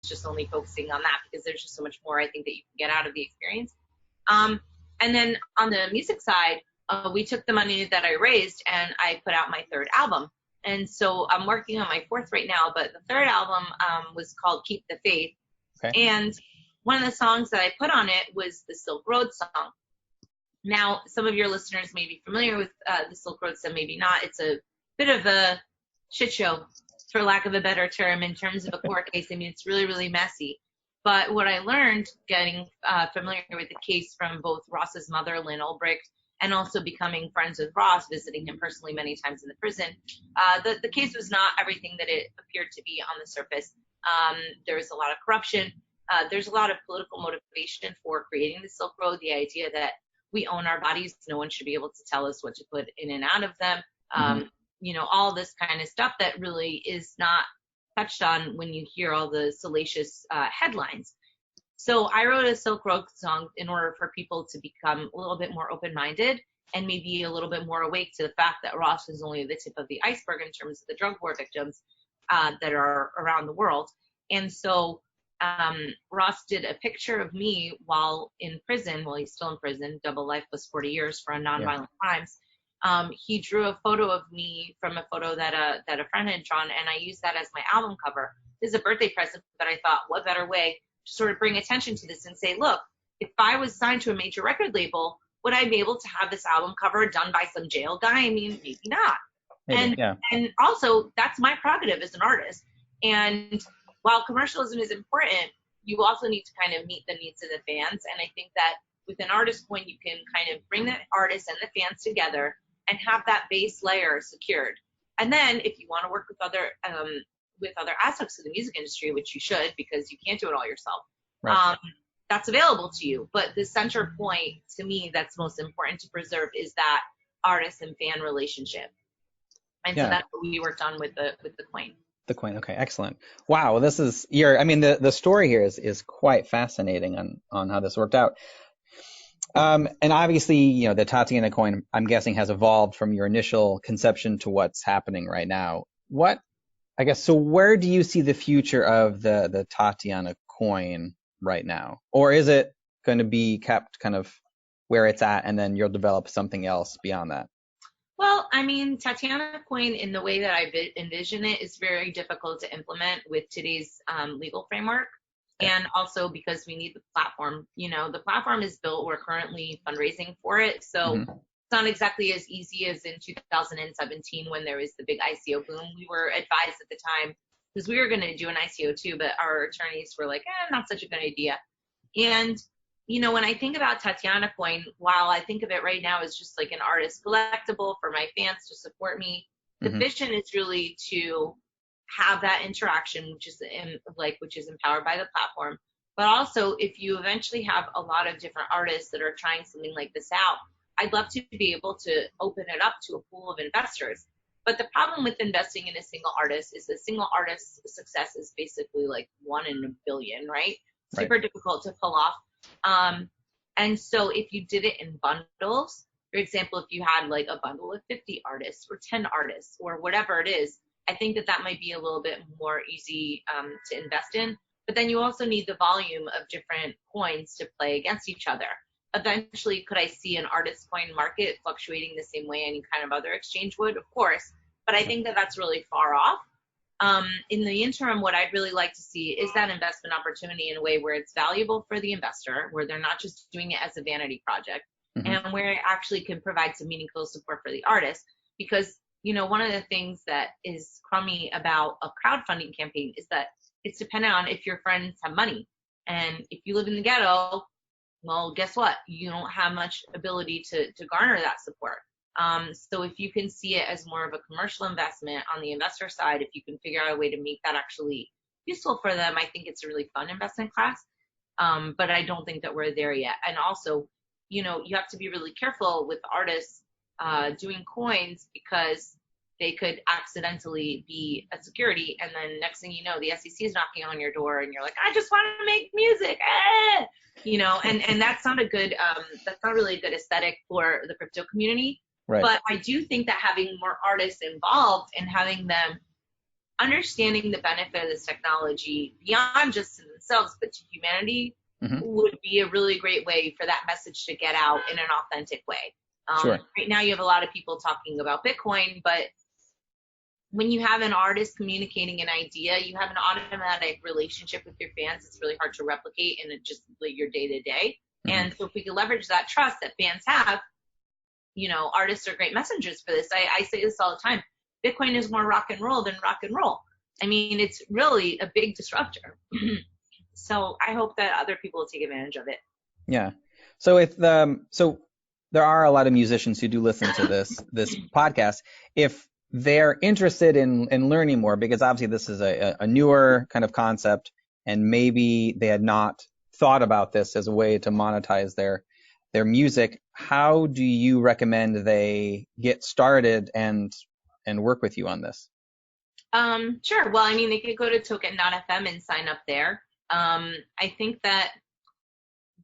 just only focusing on that because there's just so much more I think that you can get out of the experience. And then on the music side, we took the money that I raised and I put out my third album. And so I'm working on my fourth right now, but the third album was called Keep the Faith. Okay. And one of the songs that I put on it was the Silk Road song. Now, some of your listeners may be familiar with the Silk Road, some maybe not. It's a bit of a shit show, for lack of a better term, in terms of a court case. I mean, it's really, really messy. But what I learned getting familiar with the case from both Ross's mother, Lynn Ulbricht, and also becoming friends with Ross, visiting him personally many times in the prison, the case was not everything that it appeared to be on the surface. There was a lot of corruption. There's a lot of political motivation for creating the Silk Road, the idea that we own our bodies. No one should be able to tell us what to put in and out of them. You know, all this kind of stuff that really is not touched on when you hear all the salacious headlines. So I wrote a Silk Road song in order for people to become a little bit more open-minded and maybe a little bit more awake to the fact that Ross is only the tip of the iceberg in terms of the drug war victims that are around the world. And so Ross did a picture of me while in prison, well, he's still in prison, double life plus 40 years for nonviolent crimes. He drew a photo of me from a photo that a friend had drawn, and I used that as my album cover. This is a birthday present, but I thought, what better way to sort of bring attention to this and say, look, if I was signed to a major record label, would I be able to have this album cover done by some jail guy? I mean, maybe not. Maybe, and also, that's my prerogative as an artist. And while commercialism is important, you also need to kind of meet the needs of the fans. And I think that with an artist point, you can kind of bring the artists and the fans together and have that base layer secured. And then if you want to work with other aspects of the music industry, which you should, because you can't do it all yourself, right. That's available to you. But the center point to me that's most important to preserve is that artist and fan relationship. And so that's what we worked on with the coin. The coin. Okay, excellent. Wow, this is the story here is quite fascinating on how this worked out. And obviously, you know, the Tatiana Coin, I'm guessing, has evolved from your initial conception to what's happening right now. So where do you see the future of the Tatiana Coin right now? Or is it going to be kept kind of where it's at and then you'll develop something else beyond that? Well, I mean, Tatiana Coin, in the way that I envision it, is very difficult to implement with today's legal framework. And also because we need the platform. You know, the platform is built. We're currently fundraising for it. So it's not exactly as easy as in 2017 when there was the big ICO boom. We were advised at the time, because we were going to do an ICO too, but our attorneys were like, not such a good idea. And, you know, when I think about Tatiana Coin, while I think of it right now as just like an artist collectible for my fans to support me, the vision is really to have that interaction, which is empowered by the platform. But also, if you eventually have a lot of different artists that are trying something like this out, I'd love to be able to open it up to a pool of investors. But the problem with investing in a single artist is the single artist's success is basically like 1 in a billion, right? Super difficult to pull off. And so if you did it in bundles, for example, if you had like a bundle of 50 artists or 10 artists or whatever it is, I think that might be a little bit more easy to invest in. But then you also need the volume of different coins to play against each other. Eventually, could I see an artist coin market fluctuating the same way any kind of other exchange would? Of course. But I think that that's really far off. In the interim, what I'd really like to see is that investment opportunity in a way where it's valuable for the investor, where they're not just doing it as a vanity project, and where it actually can provide some meaningful support for the artist. Because, you know, one of the things that is crummy about a crowdfunding campaign is that it's dependent on if your friends have money. And if you live in the ghetto, well, guess what? You don't have much ability to garner that support. So if you can see it as more of a commercial investment on the investor side, if you can figure out a way to make that actually useful for them, I think it's a really fun investment class. But I don't think that we're there yet. And also, you know, you have to be really careful with artists doing coins, because they could accidentally be a security, and then next thing you know, the SEC is knocking on your door, and you're like, I just want to make music, you know, and that's not really a good aesthetic for the crypto community. Right. But I do think that having more artists involved and having them understanding the benefit of this technology beyond just to themselves, but to humanity Mm-hmm. would be a really great way for that message to get out in an authentic way. Sure. Right now you have a lot of people talking about Bitcoin, but when you have an artist communicating an idea, you have an automatic relationship with your fans. It's really hard to replicate in just like your day to day. And so if we could leverage that trust that fans have, artists are great messengers for this. I say this all the time. Bitcoin is more rock and roll than rock and roll. I mean, it's really a big disruptor. So I hope that other people will take advantage of it. Yeah. So so there are a lot of musicians who do listen to this podcast. If they're interested in learning more, because obviously this is a newer kind of concept, and maybe they had not thought about this as a way to monetize their music, how do you recommend they get started and work with you on this? Sure. Well, I mean, they could go to token.fm and sign up there. I think that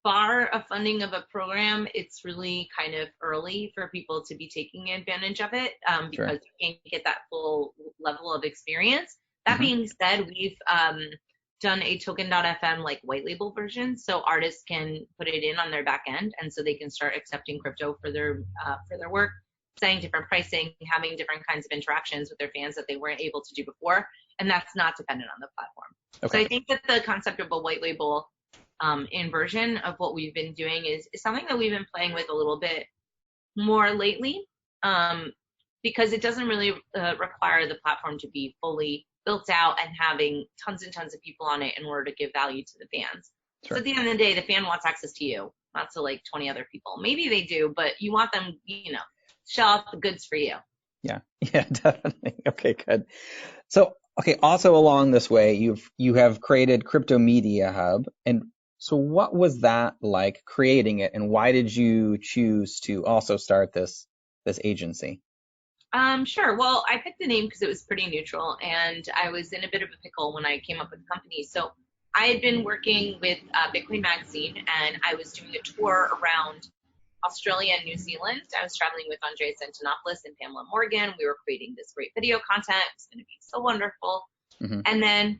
bar a funding of a program, it's really kind of early for people to be taking advantage of it because you can't get that full level of experience. That being said, we've done a token.fm like white label version, so artists can put it in on their back end, and so they can start accepting crypto for their work, setting different pricing, having different kinds of interactions with their fans that they weren't able to do before, and that's not dependent on the platform. Okay. So I think that the concept of a white label inversion of what we've been doing is something that we've been playing with a little bit more lately, because it doesn't really require the platform to be fully built out and having tons and tons of people on it in order to give value to the fans. Sure. So at the end of the day, the fan wants access to you, not to like 20 other people. Maybe they do, but you want them, show off the goods for you. Yeah, definitely. Okay, good. So, okay, also along this way, you have created Crypto Media Hub, and so what was that like creating it, and why did you choose to also start this agency? Sure. Well, I picked the name because it was pretty neutral, and I was in a bit of a pickle when I came up with the company. So I had been working with Bitcoin Magazine, and I was doing a tour around Australia and New Zealand. I was traveling with Andreas Antonopoulos and Pamela Morgan. We were creating this great video content. It was going to be so wonderful. And then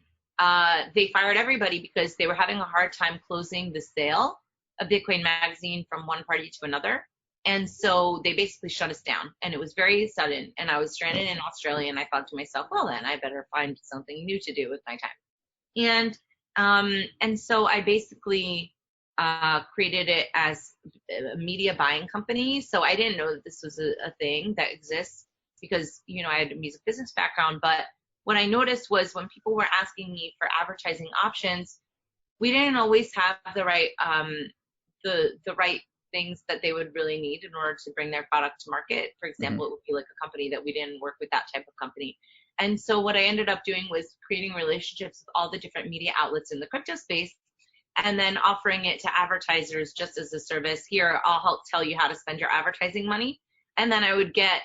they fired everybody because they were having a hard time closing the sale of Bitcoin Magazine from one party to another. And so they basically shut us down, and it was very sudden. And I was stranded in Australia, and I thought to myself, well, then I better find something new to do with my time. And so I basically created it as a media buying company. So I didn't know that this was a thing that exists because, I had a music business background. But what I noticed was when people were asking me for advertising options, we didn't always have the right the right things that they would really need in order to bring their product to market. For example, it would be like a company that we didn't work with that type of company. And so what I ended up doing was creating relationships with all the different media outlets in the crypto space, and then offering it to advertisers just as a service. Here, I'll help tell you how to spend your advertising money. And then I would get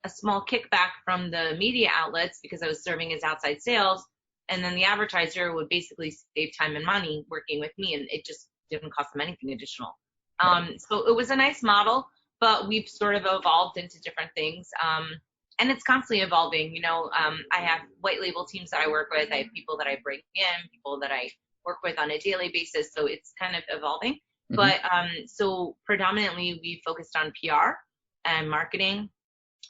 a small kickback from the media outlets because I was serving as outside sales. And then the advertiser would basically save time and money working with me, and it just didn't cost them anything additional. So it was a nice model, but we've sort of evolved into different things. And it's constantly evolving. I have white label teams that I work with. I have people that I bring in, people that I work with on a daily basis. So it's kind of evolving. But so predominantly we focused on PR and marketing.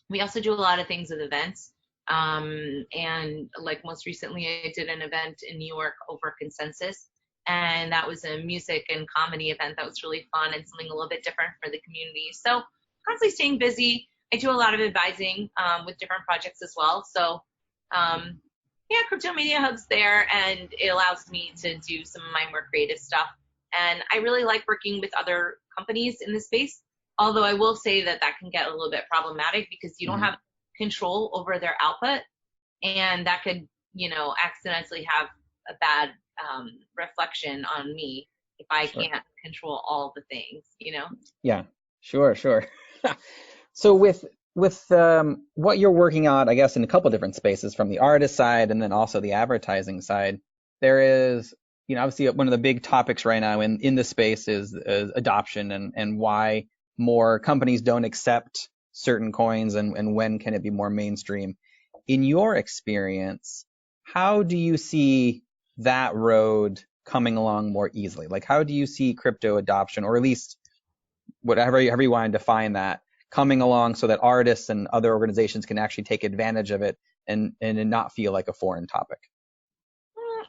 We also do a lot of things with events. And like most recently, I did an event in New York over Consensus. And that was a music and comedy event that was really fun and something a little bit different for the community. So constantly staying busy. I do a lot of advising with different projects as well. So Crypto Media Hub's there, and it allows me to do some of my more creative stuff. And I really like working with other companies in this space, although I will say that can get a little bit problematic because you don't have control over their output, and that could, accidentally have a bad reflection on me if I can't control all the things, Yeah, sure. So with what you're working on, I guess in a couple of different spaces, from the artist side and then also the advertising side, there is, obviously one of the big topics right now in this space is adoption and why more companies don't accept certain coins and when can it be more mainstream. In your experience, how do you see that road coming along more easily? Like, how do you see crypto adoption, or at least whatever however you want to define that, coming along so that artists and other organizations can actually take advantage of it and not feel like a foreign topic?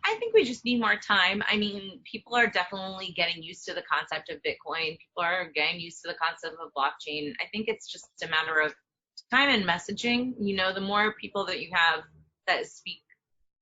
I think we just need more time. I mean, people are definitely getting used to the concept of Bitcoin. People are getting used to the concept of blockchain. I think it's just a matter of time and messaging. You know, the more people that you have that speak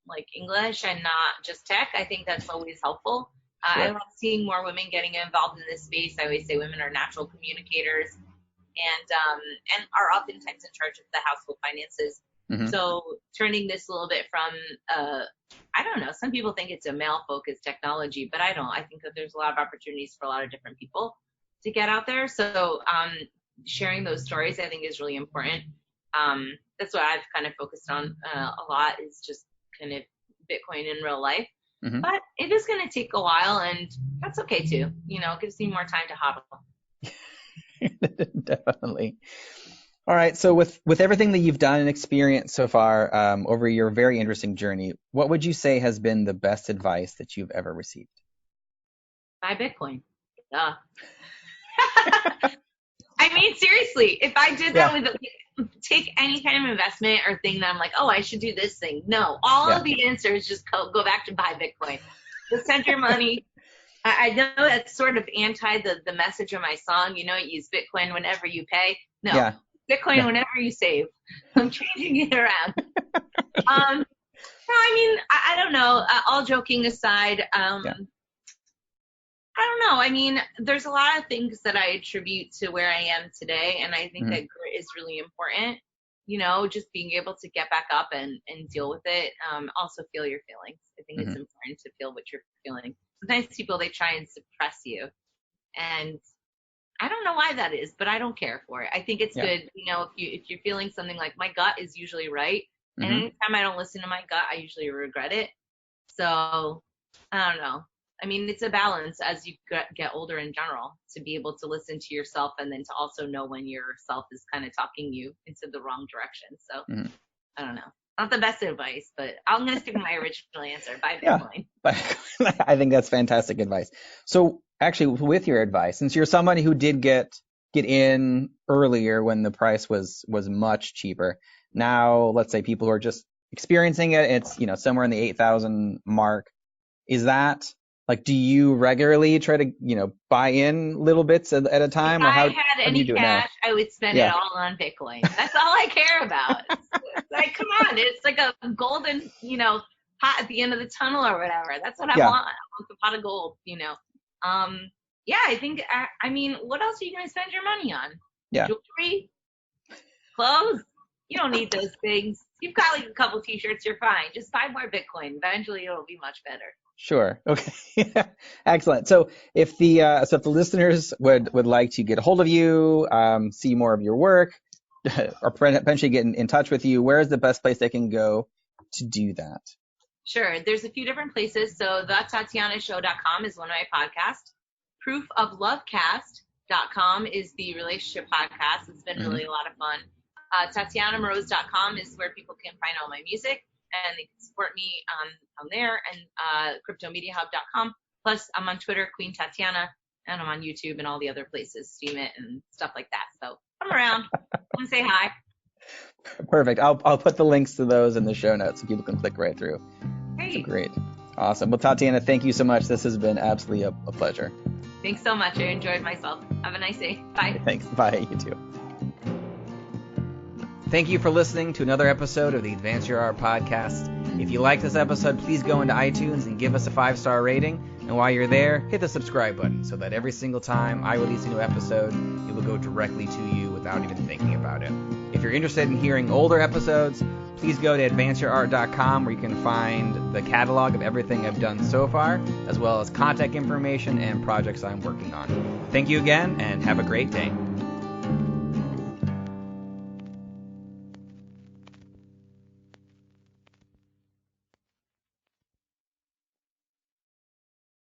like English and not just tech, I think that's always helpful. Sure. I love seeing more women getting involved in this space. I always say women are natural communicators and are oftentimes in charge of the household finances. Mm-hmm. So turning this a little bit from, I don't know, some people think it's a male-focused technology, but I don't. I think that there's a lot of opportunities for a lot of different people to get out there. So sharing those stories, I think, is really important. That's what I've kind of focused on a lot, is just kind of Bitcoin in real life. Mm-hmm. But it is going to take a while, and that's okay too. You know, it gives me more time to hodl. Definitely. All right. So with everything that you've done and experienced so far over your very interesting journey, what would you say has been the best advice that you've ever received? Buy Bitcoin. Duh. I mean, seriously, if I did that with take any kind of investment or thing that I'm like, oh, I should do this thing. No, all of the answers just go back to buy Bitcoin. Just send your money. I know that's sort of anti the message of my song, you know, use Bitcoin whenever you pay. No, Bitcoin whenever you save. I'm changing it around. No, I mean, I don't know. All joking aside, I don't know. I mean, there's a lot of things that I attribute to where I am today, and I think that grit is really important. You know, just being able to get back up and deal with it. Also feel your feelings. I think it's important to feel what you're feeling. Sometimes people, they try and suppress you, and I don't know why that is, but I don't care for it. I think it's good. You know, if you're feeling something, like my gut is usually right, and anytime I don't listen to my gut, I usually regret it. So I don't know. I mean, it's a balance as you get older in general, to be able to listen to yourself and then to also know when yourself is kind of talking you into the wrong direction. So I don't know. Not the best advice, but I'm going to stick with my original answer. Buy Bitcoin. I think that's fantastic advice. So actually, with your advice, since you're somebody who did get in earlier when the price was much cheaper, now let's say people who are just experiencing it, it's, you know, somewhere in the 8,000 mark. Is that, like, do you regularly try to, you know, buy in little bits at a time? If or how, I had any cash, I would spend it all on Bitcoin. That's all I care about. It's like, come on, it's like a golden, you know, pot at the end of the tunnel or whatever. That's what I want. I want the pot of gold, you know. I think, I mean, what else are you going to spend your money on? Jewelry? Clothes? You don't need those things. You've got like a couple t-shirts, you're fine. Just buy more Bitcoin. Eventually it'll be much better. Sure. Okay. Excellent. So if the listeners would like to get a hold of you, see more of your work, or potentially get in touch with you, where is the best place they can go to do that? Sure. There's a few different places. So TatianaShow.com is one of my podcasts. ProofOfLoveCast.com is the relationship podcast. It's been really a lot of fun. TatianaMoroz.com is where people can find all my music, and they can support me on there, and CryptoMediaHub.com. Plus, I'm on Twitter, Queen Tatiana, and I'm on YouTube and all the other places, Steam It and stuff like that. So come around, come say hi. Perfect. I'll put the links to those in the show notes so people can click right through. Great. So great. Awesome. Well, Tatiana, thank you so much. This has been absolutely a pleasure. Thanks so much. I enjoyed myself. Have a nice day. Bye. Thanks. Bye. You too. Thank you for listening to another episode of the Advance Your Art podcast. If you like this episode, please go into iTunes and give us a 5-star rating. And while you're there, hit the subscribe button so that every single time I release a new episode, it will go directly to you without even thinking about it. If you're interested in hearing older episodes, please go to advanceyourart.com, where you can find the catalog of everything I've done so far, as well as contact information and projects I'm working on. Thank you again, and have a great day.